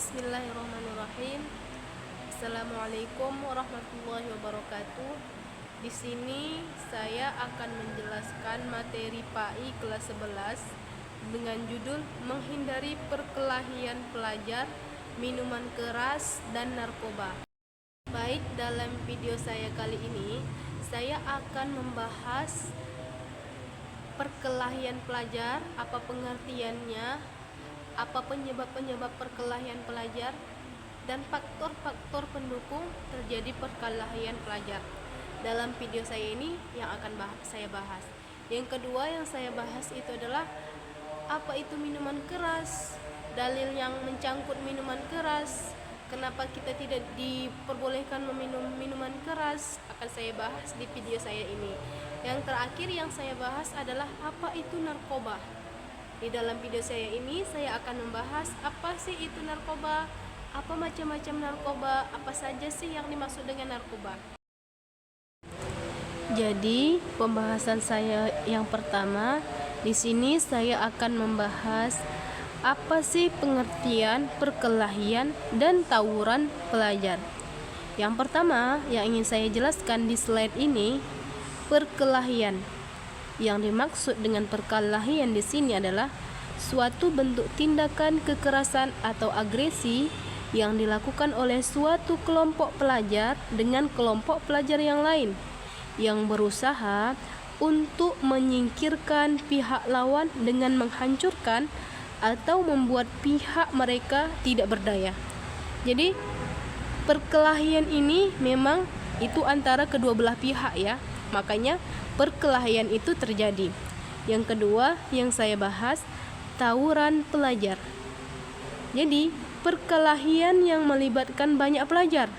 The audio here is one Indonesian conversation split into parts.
Bismillahirrahmanirrahim. Assalamualaikum warahmatullahi wabarakatuh. Di sini saya akan menjelaskan materi PAI kelas 11 dengan judul menghindari perkelahian pelajar, minuman keras dan narkoba. Baik, dalam video saya kali ini saya akan membahas perkelahian pelajar, apa pengertiannya, apa penyebab-penyebab perkelahian pelajar, dan faktor-faktor pendukung terjadi perkelahian pelajar. Dalam video saya ini yang akan saya bahas. Yang kedua yang saya bahas itu adalah apa itu minuman keras, dalil yang mencangkut minuman keras, kenapa kita tidak diperbolehkan meminum minuman keras, akan saya bahas di video saya ini. Yang terakhir yang saya bahas adalah apa itu narkoba. Di dalam video saya ini saya akan membahas apa sih itu narkoba, apa macam-macam narkoba, apa saja sih yang dimaksud dengan narkoba. Jadi, pembahasan saya yang pertama, di sini saya akan membahas apa sih pengertian perkelahian dan tawuran pelajar. Yang pertama yang ingin saya jelaskan di slide ini, perkelahian. Yang dimaksud dengan perkelahian di sini adalah suatu bentuk tindakan kekerasan atau agresi yang dilakukan oleh suatu kelompok pelajar dengan kelompok pelajar yang lain yang berusaha untuk menyingkirkan pihak lawan dengan menghancurkan atau membuat pihak mereka tidak berdaya. Jadi perkelahian ini memang itu antara kedua belah pihak ya. Makanya perkelahian itu terjadi. Yang kedua yang saya bahas, tawuran pelajar. Jadi perkelahian yang melibatkan banyak pelajar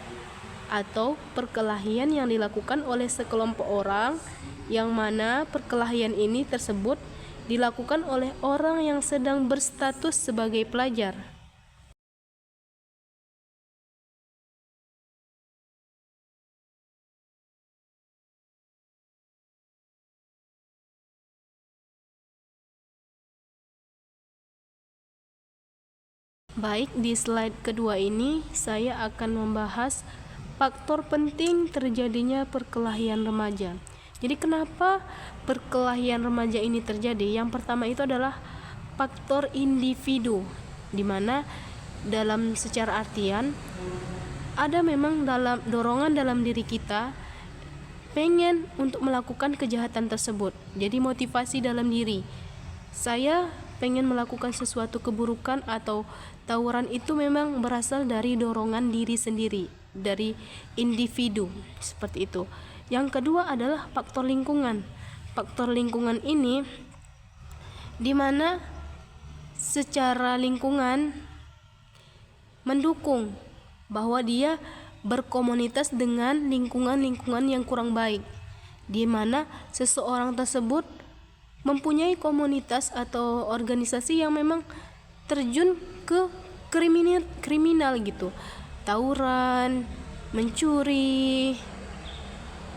atau perkelahian yang dilakukan oleh sekelompok orang, yang mana perkelahian ini tersebut dilakukan oleh orang yang sedang berstatus sebagai pelajar. Baik, di slide kedua ini saya akan membahas faktor penting terjadinya perkelahian remaja. Jadi kenapa perkelahian remaja ini terjadi? Yang pertama itu adalah faktor individu, di mana dalam secara artian ada memang dalam dorongan dalam diri kita pengen untuk melakukan kejahatan tersebut. Jadi motivasi dalam diri saya pengen melakukan sesuatu keburukan atau tawuran itu memang berasal dari dorongan diri sendiri, dari individu, seperti itu. Yang kedua adalah faktor lingkungan. Faktor lingkungan ini di mana secara lingkungan mendukung bahwa dia berkomunitas dengan lingkungan-lingkungan yang kurang baik, di mana seseorang tersebut mempunyai komunitas atau organisasi yang memang terjun ke kriminal gitu, tawuran, mencuri,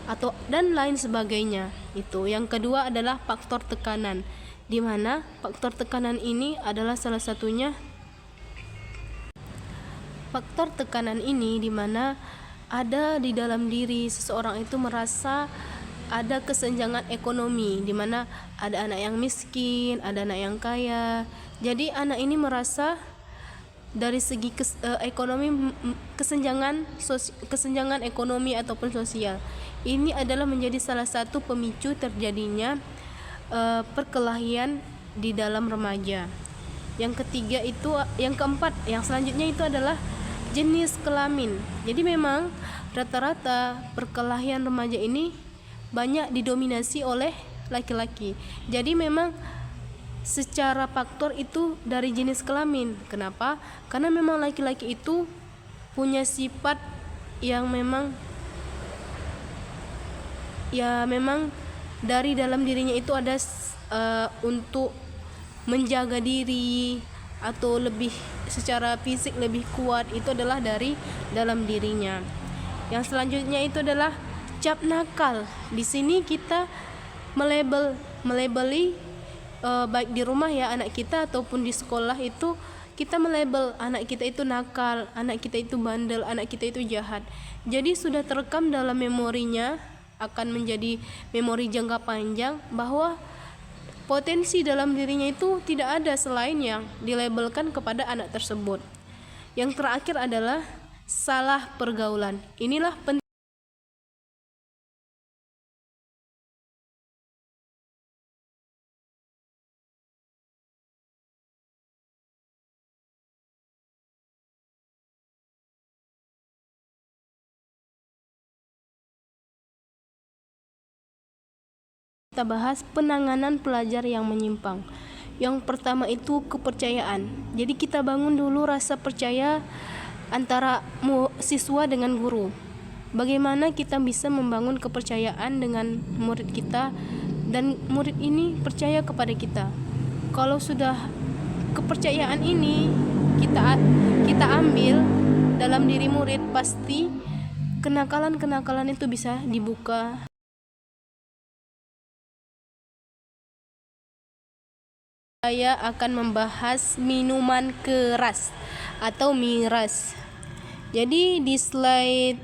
atau dan lain sebagainya. Itu. Yang kedua adalah faktor tekanan, di mana faktor tekanan ini adalah salah satunya faktor tekanan ini di mana ada di dalam diri seseorang itu merasa ada kesenjangan ekonomi, di mana ada anak yang miskin, ada anak yang kaya. Jadi anak ini merasa dari segi ekonomi kesenjangan ekonomi ataupun sosial. Ini adalah menjadi salah satu pemicu terjadinya perkelahian di dalam remaja. Yang ketiga itu, yang keempat, yang selanjutnya itu adalah jenis kelamin. Jadi memang rata-rata perkelahian remaja ini banyak didominasi oleh laki-laki. Jadi memang secara faktor itu dari jenis kelamin. Kenapa? Karena memang laki-laki itu punya sifat yang memang dari dalam dirinya itu ada untuk menjaga diri atau lebih secara fisik lebih kuat, itu adalah dari dalam dirinya. Yang selanjutnya itu adalah cap nakal. Di sini kita melebeli baik di rumah ya anak kita ataupun di sekolah itu kita melabel anak kita itu nakal, anak kita itu bandel, anak kita itu jahat. Jadi sudah terekam dalam memorinya, akan menjadi memori jangka panjang bahwa potensi dalam dirinya itu tidak ada selain yang dilabelkan kepada anak tersebut. Yang terakhir adalah salah pergaulan. Inilah penting kita bahas penanganan pelajar yang menyimpang. Yang pertama itu kepercayaan. Jadi kita bangun dulu rasa percaya antara siswa dengan guru. Bagaimana kita bisa membangun kepercayaan dengan murid kita dan murid ini percaya kepada kita. Kalau sudah kepercayaan ini kita ambil dalam diri murid, pasti kenakalan-kenakalan itu bisa dibuka. Saya akan membahas minuman keras atau miras. Jadi di slide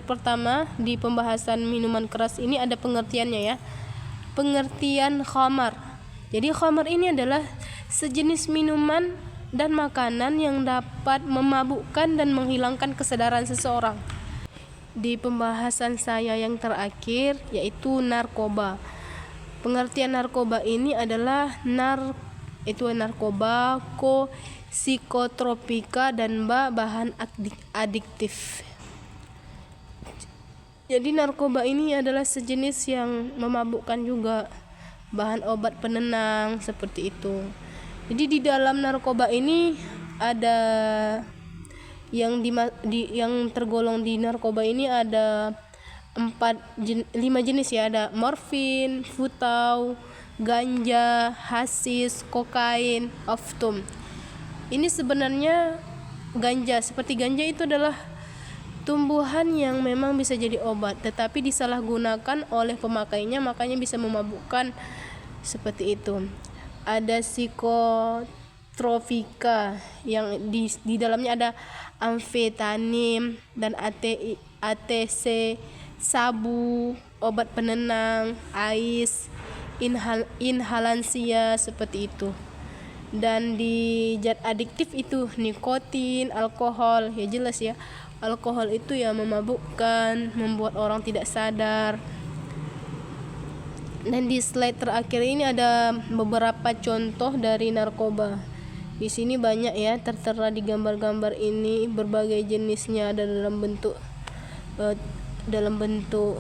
pertama di pembahasan minuman keras ini ada pengertiannya ya. Pengertian khamar. Jadi khamar ini adalah sejenis minuman dan makanan yang dapat memabukkan dan menghilangkan kesadaran seseorang. Di pembahasan saya yang terakhir yaitu narkoba. Pengertian narkoba ini adalah narkoba, psikotropika, dan bahan adiktif. Jadi narkoba ini adalah sejenis yang memabukkan juga, bahan obat penenang seperti itu. Jadi di dalam narkoba ini ada yang tergolong di narkoba ini ada 5 jenis ya, ada morfin, futau, ganja, hasis, kokain, oftum. Ini sebenarnya seperti ganja itu adalah tumbuhan yang memang bisa jadi obat, tetapi disalahgunakan oleh pemakainya, makanya bisa memabukkan seperti itu. Ada psikotropika yang di dalamnya ada amfetamin dan ATC, sabu, obat penenang, ais, inhalansia seperti itu. Dan di zat adiktif itu nikotin, alkohol, ya jelas ya. Alkohol itu ya memabukkan, membuat orang tidak sadar. Dan di slide terakhir ini ada beberapa contoh dari narkoba. Di sini banyak ya, tertera di gambar-gambar ini berbagai jenisnya, ada dalam bentuk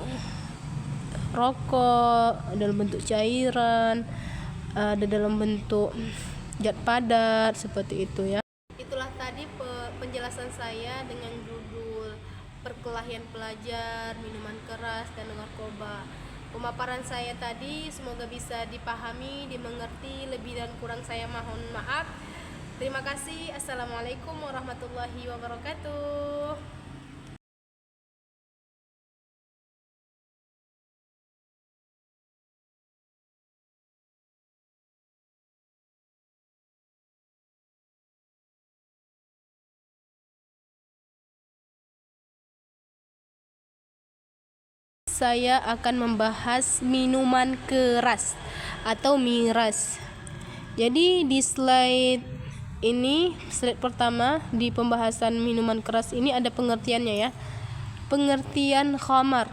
rokok, dalam bentuk cairan, ada dalam bentuk zat padat seperti itu ya. Itulah tadi penjelasan saya dengan judul perkelahian pelajar, minuman keras, dan narkoba. Pemaparan saya tadi semoga bisa dipahami, dimengerti. Lebih dan kurang saya mohon maaf. Terima kasih. Assalamualaikum warahmatullahi wabarakatuh. Saya akan membahas minuman keras atau miras. Jadi di slide pertama di pembahasan minuman keras ini ada pengertiannya ya. Pengertian khamar.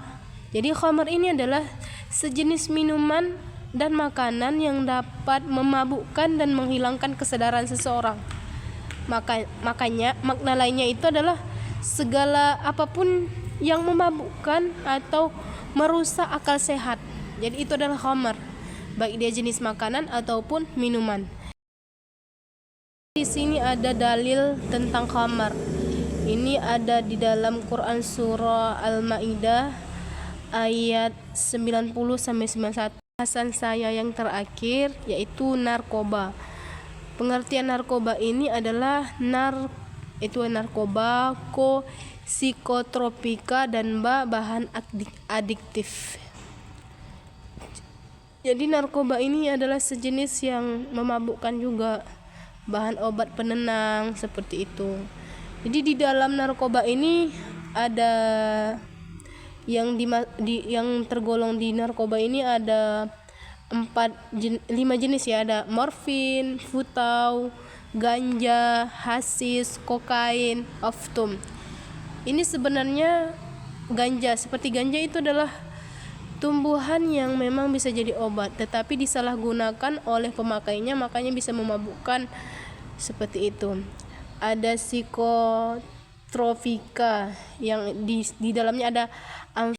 Jadi khamar ini adalah sejenis minuman dan makanan yang dapat memabukkan dan menghilangkan kesadaran seseorang. Makanya makna lainnya itu adalah segala apapun yang memabukkan atau merusak akal sehat. Jadi itu adalah khamar, baik dia jenis makanan ataupun minuman. Di sini ada dalil tentang khamar. Ini ada di dalam Quran surah Al-Maidah ayat 90 sampai 91. Bahasan saya yang terakhir yaitu narkoba. Pengertian narkoba ini adalah narkoba, psikotropika, dan bahan adiktif. Jadi narkoba ini adalah sejenis yang memabukkan juga, bahan obat penenang seperti itu. Jadi di dalam narkoba ini ada yang tergolong di narkoba ini ada 5 jenis ya, ada morfin, futau, ganja, hasis, kokain, oftum. Ini sebenarnya seperti ganja itu adalah tumbuhan yang memang bisa jadi obat, tetapi disalahgunakan oleh pemakainya, makanya bisa memabukkan seperti itu. Ada psikotropika yang di dalamnya ada